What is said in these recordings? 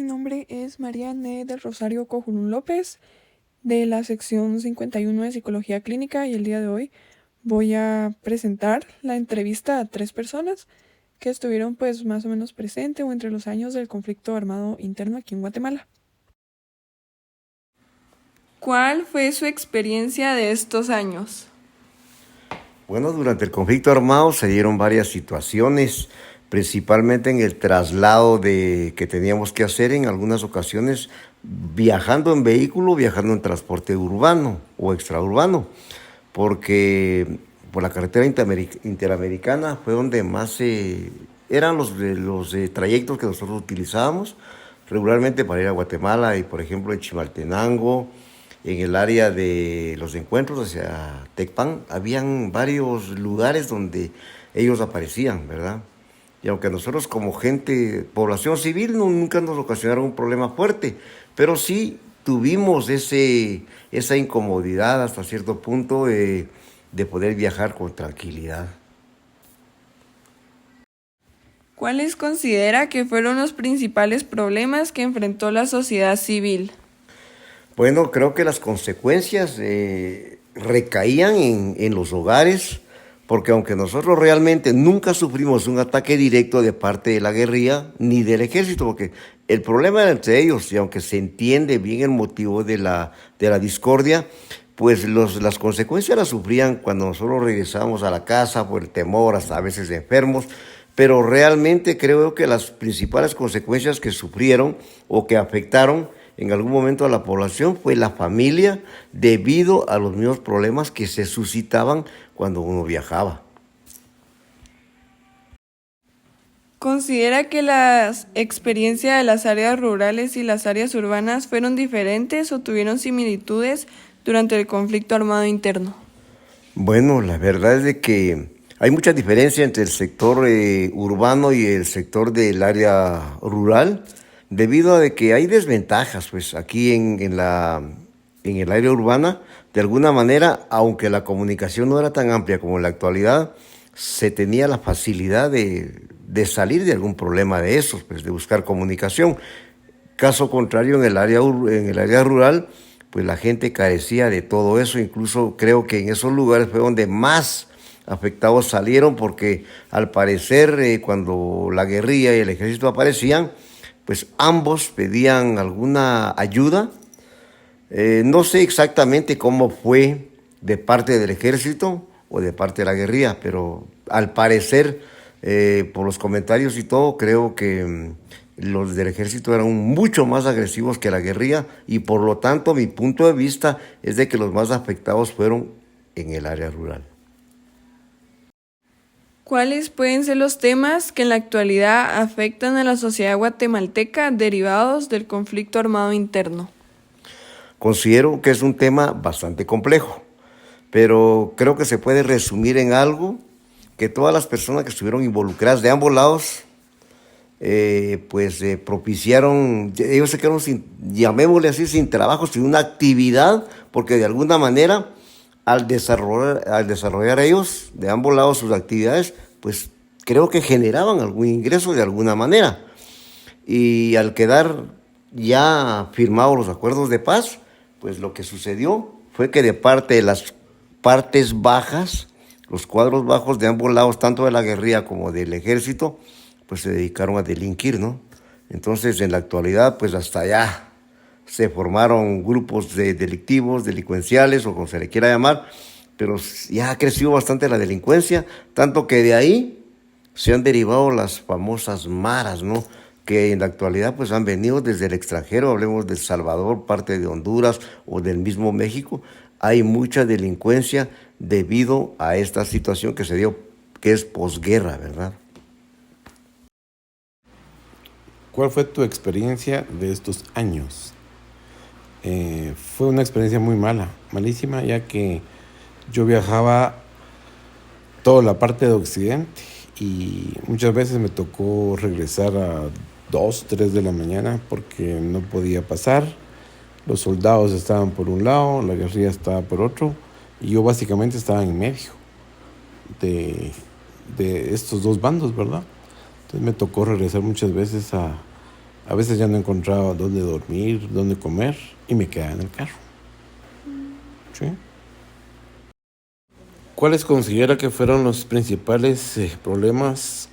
Mi nombre es Marianne del Rosario Cojulún López, de la sección 51 de Psicología Clínica, y el día de hoy voy a presentar la entrevista a 3 personas que estuvieron pues más o menos presentes o entre los años del conflicto armado interno aquí en Guatemala. ¿Cuál fue su experiencia de estos años? Bueno, durante el conflicto armado se dieron varias situaciones, principalmente en el traslado que teníamos que hacer en algunas ocasiones, viajando en vehículo, viajando en transporte urbano o extraurbano, porque por la carretera interamericana fue donde más eran los trayectos que nosotros utilizábamos regularmente para ir a Guatemala y, por ejemplo, en Chimaltenango, en el área de los encuentros hacia Tecpan, habían varios lugares donde ellos aparecían, ¿verdad? Y aunque nosotros como gente, población civil, nunca nos ocasionaron un problema fuerte, pero sí tuvimos esa incomodidad hasta cierto punto de poder viajar con tranquilidad. ¿Cuáles considera que fueron los principales problemas que enfrentó la sociedad civil? Bueno, creo que las consecuencias recaían en los hogares, porque aunque nosotros realmente nunca sufrimos un ataque directo de parte de la guerrilla ni del ejército, porque el problema era entre ellos, y aunque se entiende bien el motivo de la discordia, pues las consecuencias las sufrían cuando nosotros regresábamos a la casa por el temor, hasta a veces enfermos, pero realmente creo que las principales consecuencias que sufrieron o que afectaron en algún momento a la población fue la familia, debido a los mismos problemas que se suscitaban cuando uno viajaba. ¿Considera que las experiencias de las áreas rurales y las áreas urbanas fueron diferentes o tuvieron similitudes durante el conflicto armado interno? Bueno, la verdad es de que hay mucha diferencia entre el sector urbano y el sector del área rural, debido a de que hay desventajas, pues aquí en el área urbana, de alguna manera, aunque la comunicación no era tan amplia como en la actualidad, se tenía la facilidad de salir de algún problema de esos, pues de buscar comunicación. Caso contrario, en el área rural, pues la gente carecía de todo eso. Incluso creo que en esos lugares fue donde más afectados salieron, porque al parecer cuando la guerrilla y el ejército aparecían, pues ambos pedían alguna ayuda. No sé exactamente cómo fue de parte del ejército o de parte de la guerrilla, pero al parecer, por los comentarios y todo, creo que los del ejército eran mucho más agresivos que la guerrilla, y por lo tanto mi punto de vista es de que los más afectados fueron en el área rural. ¿Cuáles pueden ser los temas que en la actualidad afectan a la sociedad guatemalteca derivados del conflicto armado interno? Considero que es un tema bastante complejo, pero creo que se puede resumir en algo: que todas las personas que estuvieron involucradas de ambos lados, propiciaron, ellos se quedaron sin, llamémosle así, sin trabajo, sin una actividad, porque de alguna manera al desarrollar ellos de ambos lados sus actividades, pues creo que generaban algún ingreso de alguna manera. Y al quedar ya firmados los acuerdos de paz, pues lo que sucedió fue que de parte de las partes bajas, los cuadros bajos de ambos lados, tanto de la guerrilla como del ejército, pues se dedicaron a delinquir, ¿no? Entonces, en la actualidad, pues hasta allá se formaron grupos delictivos, delincuenciales o como se le quiera llamar, pero ya ha crecido bastante la delincuencia, tanto que de ahí se han derivado las famosas maras, ¿no? Que en la actualidad pues han venido desde el extranjero, hablemos de El Salvador, parte de Honduras o del mismo México. Hay mucha delincuencia debido a esta situación que se dio, que es posguerra, ¿verdad? ¿Cuál fue tu experiencia de estos años? Fue una experiencia muy mala, malísima, ya que yo viajaba toda la parte de Occidente y muchas veces me tocó regresar a 2, 3 de la mañana porque no podía pasar. Los soldados estaban por un lado, la guerrilla estaba por otro, y yo básicamente estaba en medio de, de estos dos bandos, ¿verdad? Entonces me tocó regresar muchas veces a A veces ya no encontraba dónde dormir, dónde comer y me quedaba en el carro. ¿Sí? ¿Cuáles considera que fueron los principales problemas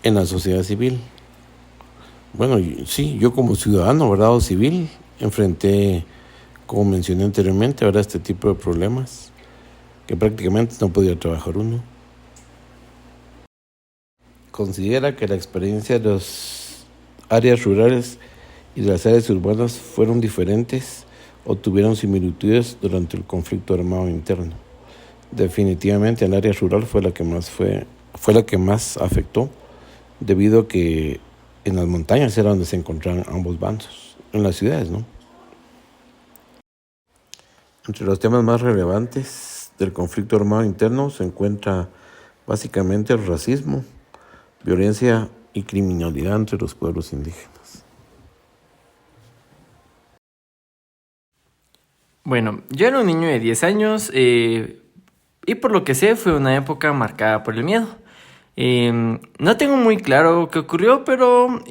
en la sociedad civil? Bueno, sí, yo como ciudadano, ¿verdad? O civil, enfrenté, como mencioné anteriormente, ¿verdad? Este tipo de problemas que prácticamente no podía trabajar uno. Considera que la experiencia de las áreas rurales y de las áreas urbanas fueron diferentes o tuvieron similitudes durante el conflicto armado interno. Definitivamente el área rural fue la que más afectó, debido a que en las montañas era donde se encontraban ambos bandos, en las ciudades, ¿no? Entre los temas más relevantes del conflicto armado interno se encuentra básicamente el racismo, violencia y criminalidad entre los pueblos indígenas. Bueno, yo era un niño de 10 años y por lo que sé fue una época marcada por el miedo. No tengo muy claro qué ocurrió, pero